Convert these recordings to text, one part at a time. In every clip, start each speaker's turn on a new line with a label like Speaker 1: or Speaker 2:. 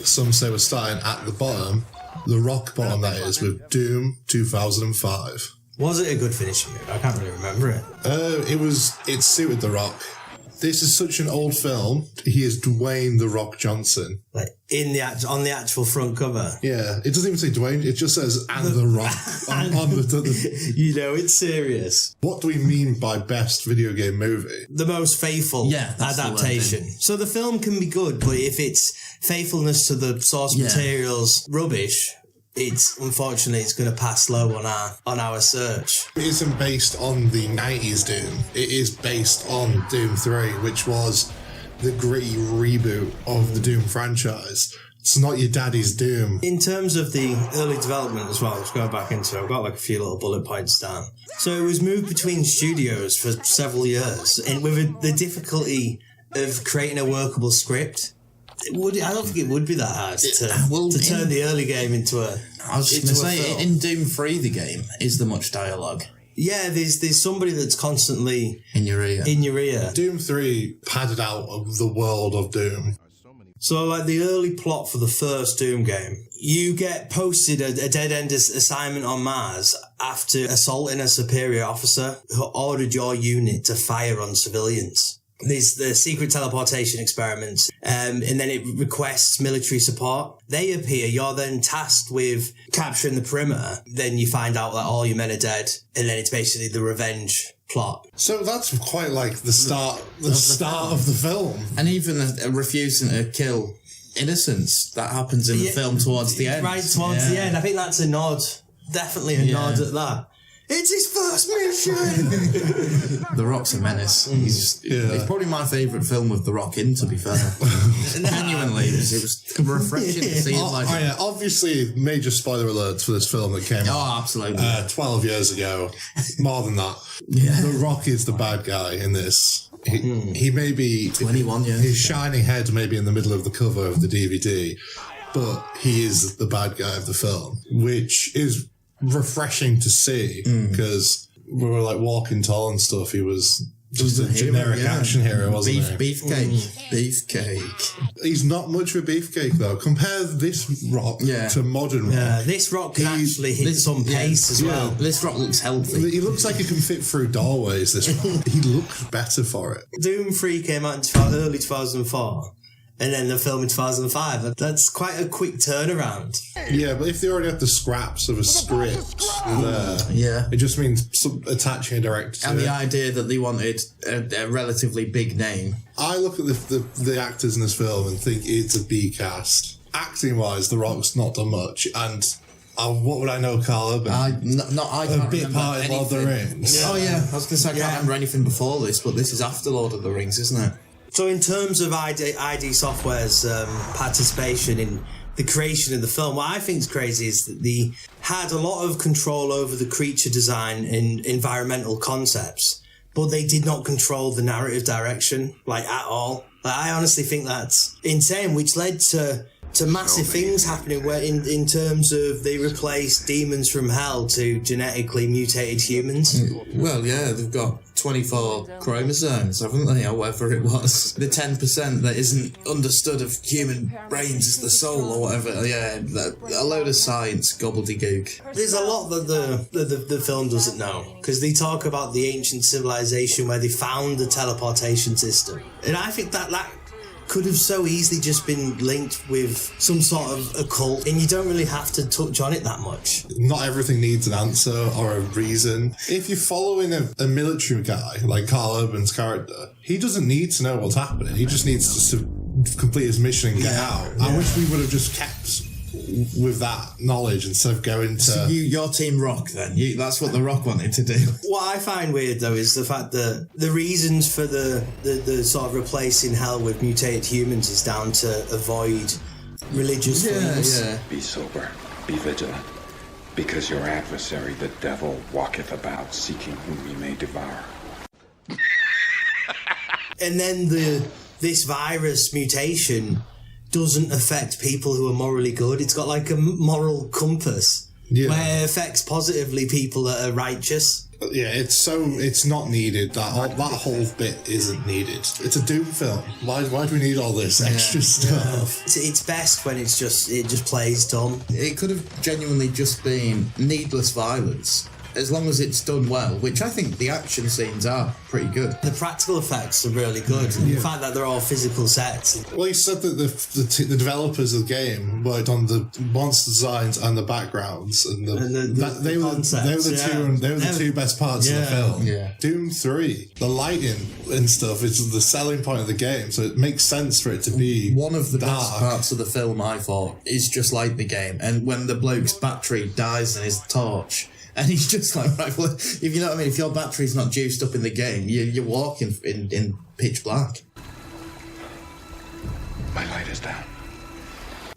Speaker 1: some say we're starting at the bottom, the rock bottom that is, with Doom 2005.
Speaker 2: Was it a good finishing move? I can't really remember it.
Speaker 1: It suited The Rock. This is such an old film. He is Dwayne The Rock Johnson.
Speaker 2: Like on the actual front cover.
Speaker 1: Yeah, it doesn't even say Dwayne. It just says "and The Rock" on the.
Speaker 2: You know, it's serious.
Speaker 1: What do we mean by best video game movie?
Speaker 2: The most faithful adaptation. So the film can be good, but if its faithfulness to the source material's rubbish, it's going to pass low on our search.
Speaker 1: It isn't based on the 90s Doom. It is based on Doom 3, which was the gritty reboot of the Doom franchise. It's not your daddy's Doom.
Speaker 2: In terms of the early development as well, let's go back into it. I've got like a few little bullet points down. So it was moved between studios for several years, and with the difficulty of creating a workable script. I don't think it would be that hard to turn the early game into a.
Speaker 3: I was just going to say, in Doom 3, the game, is there much dialogue?
Speaker 2: Yeah, there's somebody that's constantly
Speaker 3: in your ear.
Speaker 1: Doom 3 padded out of the world of Doom.
Speaker 2: So, like the early plot for the first Doom game, you get posted a dead-end assignment on Mars after assaulting a superior officer who ordered your unit to fire on civilians. There's the secret teleportation experiments, and then it requests military support. They appear, you're then tasked with capturing the perimeter, then you find out that all your men are dead, and then it's basically the revenge plot.
Speaker 1: So that's quite like the start of the film.
Speaker 3: And even refusing to kill innocents, that happens in the film towards the end.
Speaker 2: Right towards the end. I think that's a nod. Definitely a nod at that. It's his first mission!
Speaker 3: The Rock's a menace. He's probably my favourite film with The Rock in, to be fair. Genuinely, it was refreshing to see it.
Speaker 1: Obviously, major spoiler alerts for this film that came out.
Speaker 3: Oh, absolutely.
Speaker 1: 12 years ago. More than that.
Speaker 3: Yeah.
Speaker 1: The Rock is the bad guy in this. He may be...
Speaker 3: 21 years.
Speaker 1: His shining head may be in the middle of the cover of the DVD, but he is the bad guy of the film, which is refreshing to see, because we were like walking tall and stuff. He was just a generic action hero, wasn't he?
Speaker 3: Beefcake.
Speaker 1: He's not much of a beefcake though. Compare this Rock to modern Rock.
Speaker 2: Yeah, this Rock can actually hit some pace as well.
Speaker 3: This Rock looks healthy.
Speaker 1: He looks like he can fit through doorways, this Rock. He looks better for it.
Speaker 2: Doom 3 came out in early 2004. And then the film in 2005. That's quite a quick turnaround.
Speaker 1: Yeah, but if they already have the scraps of a script there, it just means attaching a director to
Speaker 3: and the idea that they wanted a relatively big name.
Speaker 1: I look at the actors in this film and think it's a B cast. Acting-wise, The Rock's not done much, and what would I know, Carl Urban?
Speaker 3: I can't
Speaker 1: bit part in Lord of the Rings.
Speaker 3: Yeah. Oh yeah, I was going to say I can't remember anything before this, but this is after Lord of the Rings, isn't it?
Speaker 2: So in terms of ID Software's participation in the creation of the film, what I think is crazy is that they had a lot of control over the creature design and environmental concepts, but they did not control the narrative direction, like, at all. Like, I honestly think that's insane, which led to massive things happening where in terms of they replaced demons from hell to genetically mutated humans.
Speaker 3: Well, yeah, they've got 24 chromosomes, haven't they, or whatever it was. The 10% that isn't understood of human brains is the soul or whatever. Yeah, a load of science gobbledygook.
Speaker 2: There's a lot that the film doesn't know, because they talk about the ancient civilization where they found the teleportation system. And I think that could have so easily just been linked with some sort of occult, and you don't really have to touch on it that much.
Speaker 1: Not everything needs an answer or a reason. If you're following a military guy like Carl Urban's character, he doesn't need to know what's happening. He just needs to complete his mission and get out. Yeah. I wish we would have just kept with that knowledge instead of going to...
Speaker 3: So you're Team Rock then? That's what The Rock wanted to do.
Speaker 2: What I find weird though is the fact that the reasons for the sort of replacing hell with mutated humans is down to avoid religious things.
Speaker 3: Yeah.
Speaker 4: Be sober, be vigilant, because your adversary the devil walketh about seeking whom he may devour.
Speaker 2: And then this virus mutation doesn't affect people who are morally good. It's got like a moral compass where it affects positively people that are righteous.
Speaker 1: Yeah, it's not needed. That whole bit isn't needed. It's a Doom film. Why do we need all this extra stuff?
Speaker 2: It's best when it just plays dumb.
Speaker 3: It could have genuinely just been needless violence, as long as it's done well, which I think the action scenes are pretty good.
Speaker 2: The practical effects are really good. The fact that they're all physical sets.
Speaker 1: Well, you said that the developers of the game worked on the monster designs and the backgrounds, and they were the two best parts of the film.
Speaker 3: Yeah.
Speaker 1: Doom 3, the lighting and stuff is the selling point of the game, so it makes sense for it to be
Speaker 3: one of the
Speaker 1: dark.
Speaker 3: best parts of the film, I thought, is just like the game. And when the bloke's battery dies in his torch, and he's just like, right, well, if you know what I mean, if your battery's not juiced up in the game, you're walking in pitch black.
Speaker 4: My light is down.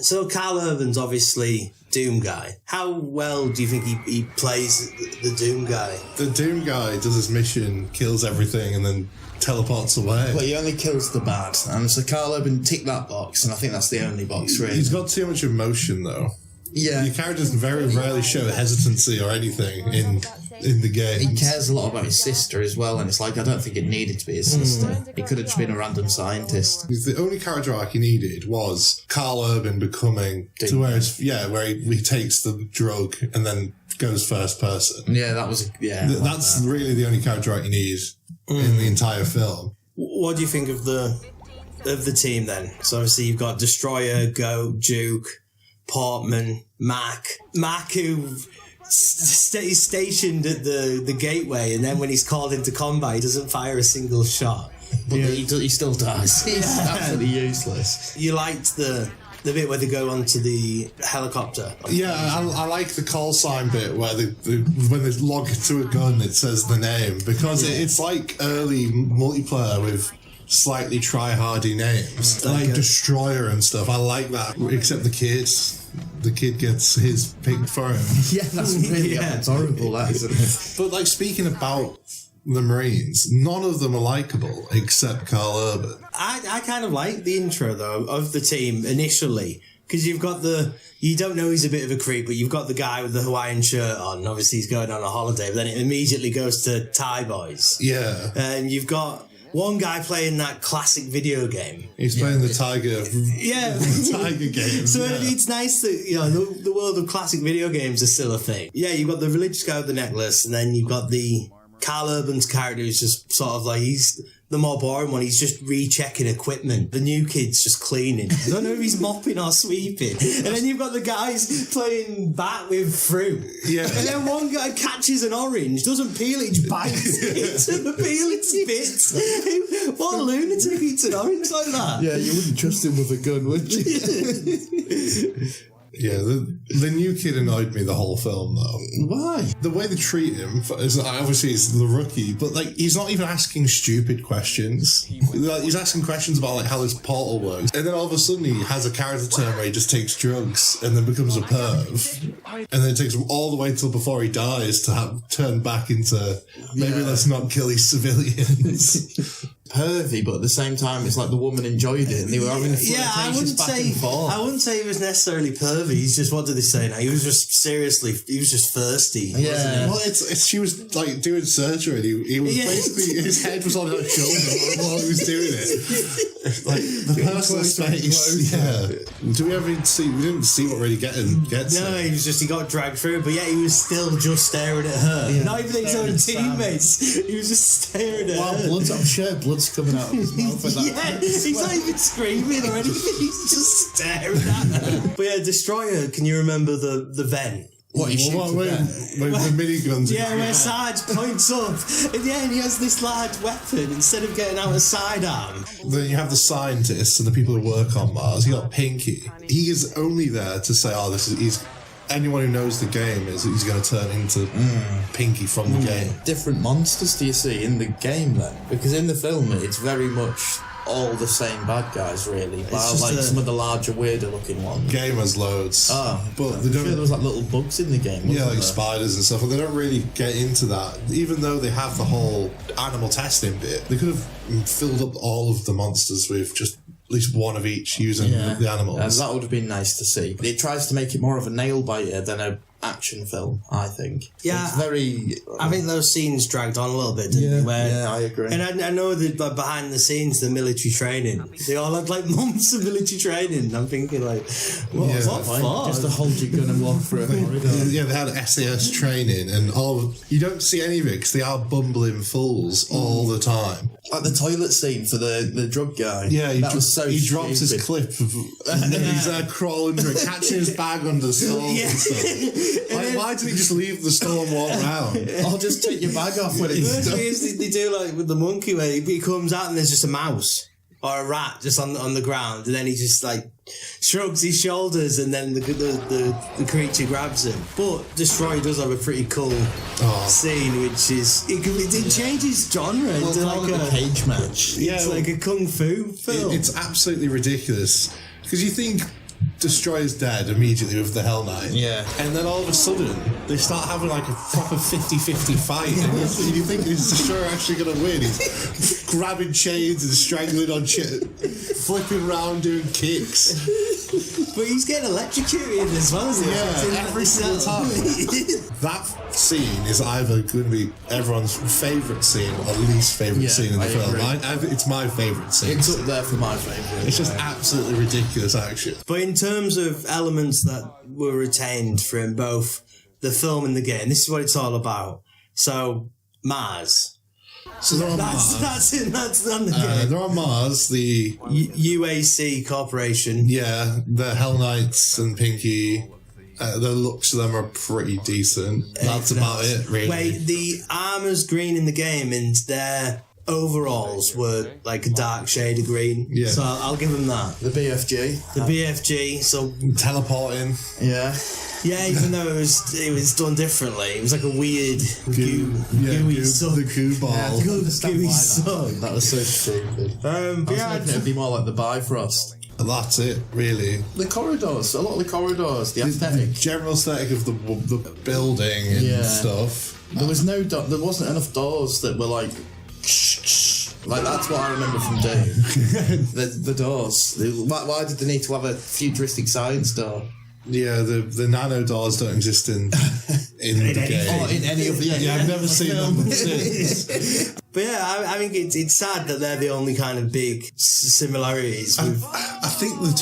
Speaker 2: So Carl Urban's obviously Doomguy. How well do you think he plays the Doomguy?
Speaker 1: The Doomguy does his mission, kills everything, and then teleports away.
Speaker 3: Well, he only kills the bad. And so Carl Urban ticked that box, and I think that's the only box, really.
Speaker 1: He's got too much emotion, though.
Speaker 3: Yeah.
Speaker 1: Your characters very rarely show hesitancy or anything in the game.
Speaker 3: He cares a lot about his sister as well, and it's like, I don't think it needed to be his sister. He could have just been a random scientist.
Speaker 1: The only character arc he needed was Carl Urban becoming to where he takes the drug and then goes first person.
Speaker 3: Yeah, that was
Speaker 1: that's really the only character arc you need in the entire film.
Speaker 2: What do you think of the team then? So obviously you've got Destroyer, Goat, Duke, Portman, Mac, who is stationed at the gateway, and then when he's called into combat, he doesn't fire a single shot.
Speaker 3: But he still dies. He's absolutely useless.
Speaker 2: You liked the bit where they go onto the helicopter.
Speaker 1: Yeah, I like the call sign bit where when they log to a gun, it says the name, because it's like early multiplayer with slightly try-hardy names, like Destroyer and stuff. I like that, except the kid gets his picked for him.
Speaker 3: Yeah, that's really it's horrible, that, isn't it?
Speaker 1: But like, speaking about the Marines, none of them are likable except Carl Urban.
Speaker 2: I kind of like the intro though of the team initially, because you've got you don't know he's a bit of a creep, but you've got the guy with the Hawaiian shirt on. Obviously he's going on a holiday, but then it immediately goes to Thai boys.
Speaker 1: Yeah.
Speaker 2: And you've got one guy playing that classic video game.
Speaker 1: He's playing the Tiger.
Speaker 2: Yeah,
Speaker 1: the Tiger game.
Speaker 2: So it's nice that the world of classic video games is still a thing. Yeah, you've got the religious guy with the necklace, and then you've got the Carl Urban's character who's just sort of like, he's the more boring one. He's just rechecking equipment. The new kid's just cleaning. I don't know if he's mopping or sweeping. And then you've got the guys playing bat with fruit.
Speaker 1: Yeah.
Speaker 2: And then one guy catches an orange, doesn't peel it, just bites it, and the peel its bits. What a lunatic eats an orange like that?
Speaker 3: Yeah, you wouldn't trust him with a gun, would you?
Speaker 1: Yeah, the new kid annoyed me the whole film, though.
Speaker 3: Why?
Speaker 1: The way they treat him, is obviously he's the rookie, but like, he's not even asking stupid questions. Like, he's asking questions about like how this portal works, and then all of a sudden he has a character turn where he just takes drugs and then becomes a perv, and then it takes him all the way till before he dies to have turned back into let's not kill these civilians.
Speaker 3: Pervy, but at the same time, it's like the woman enjoyed it and they were having a flirtatious back and forth.
Speaker 2: I wouldn't say he was necessarily pervy. He's just, what did they say now? He was just thirsty.
Speaker 3: Yeah.
Speaker 1: Well, she was like doing surgery. He was basically, his head was on her shoulder while he was doing it. Like the personal space. Yeah. Do we ever see? We didn't see what really gets.
Speaker 2: No, he got dragged through, but he was still just staring at her. Yeah. Not even his own teammates. He was just staring at her.
Speaker 3: I'm sure blood's coming out of his mouth.
Speaker 2: He's not even screaming or anything. He's just staring at her. But yeah, Destroyer. Can you remember the vent?
Speaker 3: What, he shoots
Speaker 1: the miniguns?
Speaker 2: Yeah, where Sarge points up. In the end, he has this large weapon instead of getting out a sidearm.
Speaker 1: Then you have the scientists and the people who work on Mars. You got Pinky. He is only there to say, anyone who knows the game he's going to turn into Pinky from the game.
Speaker 3: Different monsters do you see in the game then? Because in the film, it's very much all the same bad guys, really. Some of the larger, weirder looking ones.
Speaker 1: Game has loads.
Speaker 3: But they don't. There was like little bugs in the game.
Speaker 1: Yeah, like spiders and stuff. And they don't really get into that. Even though they have the whole animal testing bit, they could have filled up all of the monsters with just at least one of each using the animals.
Speaker 3: That would have been nice to see. It tries to make it more of a nail biter than a action film, I think.
Speaker 2: Yeah.
Speaker 3: It's very...
Speaker 2: I think those scenes dragged on a little bit, didn't they?
Speaker 3: Yeah, I agree.
Speaker 2: And I know that like, behind the scenes, the military training, they all had like months of military training. I'm thinking like, what for?
Speaker 3: Just to hold your gun and walk through a corridor.
Speaker 1: Yeah, they had SAS training, and you don't see any of it because they are bumbling fools all the time.
Speaker 3: Like the toilet scene for the drug guy.
Speaker 1: Yeah,
Speaker 3: that was so
Speaker 1: he drops his
Speaker 3: stupid.
Speaker 1: clip, and then he's crawling under it, catching his bag under the stall and stuff. Like, why didn't he just leave the stall and walk around?
Speaker 3: I'll just take your bag off when it's
Speaker 2: First
Speaker 3: done.
Speaker 2: thing is they do like with the monkey where he comes out and there's just a mouse or a rat just on the ground, and then he just like shrugs his shoulders, and then the creature grabs him. But Destroy does have a pretty cool scene, which is it changes genre.
Speaker 3: Well,
Speaker 2: It's
Speaker 3: like a cage match.
Speaker 2: It's like a kung fu film.
Speaker 1: It's absolutely ridiculous because you think Destroy is dead immediately with the Hell Knight.
Speaker 3: Yeah.
Speaker 1: And then all of a sudden, they start having like a proper 50-50 fight. And you think, is Destroyer actually going to win? He's grabbing chains and strangling on shit, flipping around doing kicks.
Speaker 2: But he's getting electrocuted as well as
Speaker 1: every single time. That scene is either going to be everyone's favourite scene or least favourite scene in the film. It's my favourite scene.
Speaker 3: It's up there for my favourite.
Speaker 1: It's just absolutely ridiculous action.
Speaker 2: But in terms of elements that were retained from both the film and the game, this is what it's all about. So, Mars.
Speaker 1: So they're on Mars.
Speaker 2: That's on the game.
Speaker 1: They're on Mars, the
Speaker 2: UAC Corporation.
Speaker 1: Yeah, the Hell Knights and Pinky. The looks of them are pretty decent. That's about it, really.
Speaker 2: Wait, the armour's green in the game and their overalls were like a dark shade of green.
Speaker 1: Yeah.
Speaker 2: So I'll give them that.
Speaker 3: The BFG.
Speaker 2: The BFG, so...
Speaker 1: Teleporting.
Speaker 3: Yeah.
Speaker 2: Yeah, even though it was done differently. It was like a weird gooey suck.
Speaker 1: The goo ball.
Speaker 3: I can understand
Speaker 2: Gooey
Speaker 3: why
Speaker 2: suck.
Speaker 3: that was so stupid.
Speaker 2: But
Speaker 3: I was hoping it'd be more like the Bifrost.
Speaker 1: That's it, really.
Speaker 3: The corridors, a lot of the corridors, the
Speaker 1: The
Speaker 3: aesthetic.
Speaker 1: general aesthetic of the building and stuff.
Speaker 3: There was there wasn't enough doors that were like that's what I remember from Doom. the doors. Why did they need to have a futuristic science door?
Speaker 1: Yeah, the nano doors don't exist in the game.
Speaker 3: Or in any of the
Speaker 1: I've never seen them since.
Speaker 2: But yeah, I think it's sad that they're the only kind of big similarities.
Speaker 1: I think the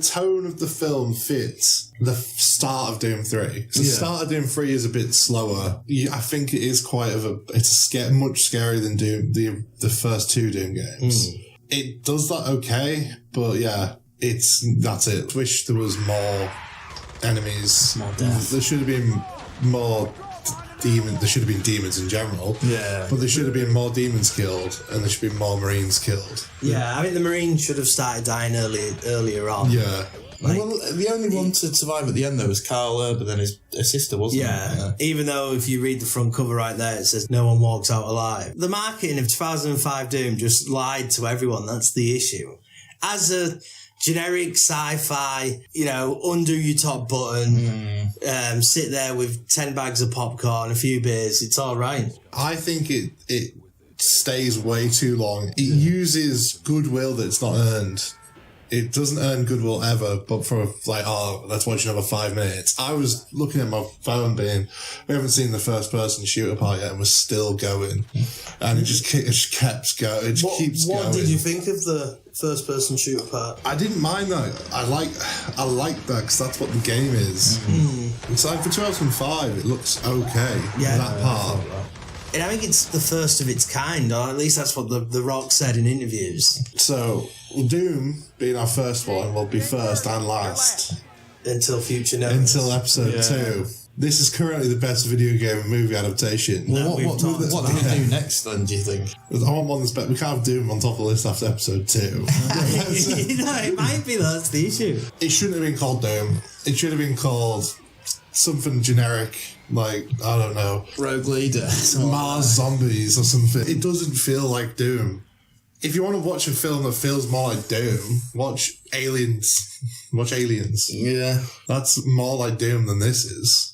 Speaker 1: tone of the film fits the start of Doom 3. The start of Doom 3 is a bit slower. I think it is much scarier than Doom, the first two Doom games. It does that okay, but yeah, that's it. Wish there was more enemies.
Speaker 3: More death.
Speaker 1: There should have been more demons. There should have been demons in general.
Speaker 3: Yeah.
Speaker 1: But there should have been more demons killed, and there should be more Marines killed.
Speaker 2: Yeah, I think the Marines should have started dying earlier on.
Speaker 1: Yeah.
Speaker 3: Well, the only one to survive at the end though was Carl Urban and his sister, wasn't it?
Speaker 2: Even though if you read the front cover right there, it says no one walks out alive. The marketing of 2005 Doom just lied to everyone. That's the issue. As a generic sci-fi, undo your top button, sit there with 10 bags of popcorn, a few beers, it's all right.
Speaker 1: I think it stays way too long. It uses goodwill that's not earned. It doesn't earn goodwill ever, but for let's watch another 5 minutes. I was looking at my phone we haven't seen the first person shooter part yet, and we're still going. And it just keeps going. It just keeps going.
Speaker 2: What did you think of the first person shooter part?
Speaker 1: I didn't mind that. I like that because that's what the game is. So for 2005, it looks okay.
Speaker 2: Yeah.
Speaker 1: That part.
Speaker 2: And I think it's the first of its kind, or at least that's what the Rock said in interviews.
Speaker 1: So Doom, being our first one, will be first and last.
Speaker 2: Until future notice.
Speaker 1: Until episode 2. This is currently the best video game and movie adaptation.
Speaker 3: Well, what do we do next then, do you think?
Speaker 1: I want one that's better. We can't have Doom on top of the list after episode 2.
Speaker 2: It might be, that's the issue.
Speaker 1: It shouldn't have been called Doom. It should have been called something generic, like, I don't know,
Speaker 3: Rogue Leader.
Speaker 1: Mars Zombies or something. It doesn't feel like Doom. If you want to watch a film that feels more like Doom, watch Aliens. Watch Aliens.
Speaker 3: Yeah.
Speaker 1: That's more like Doom than this is.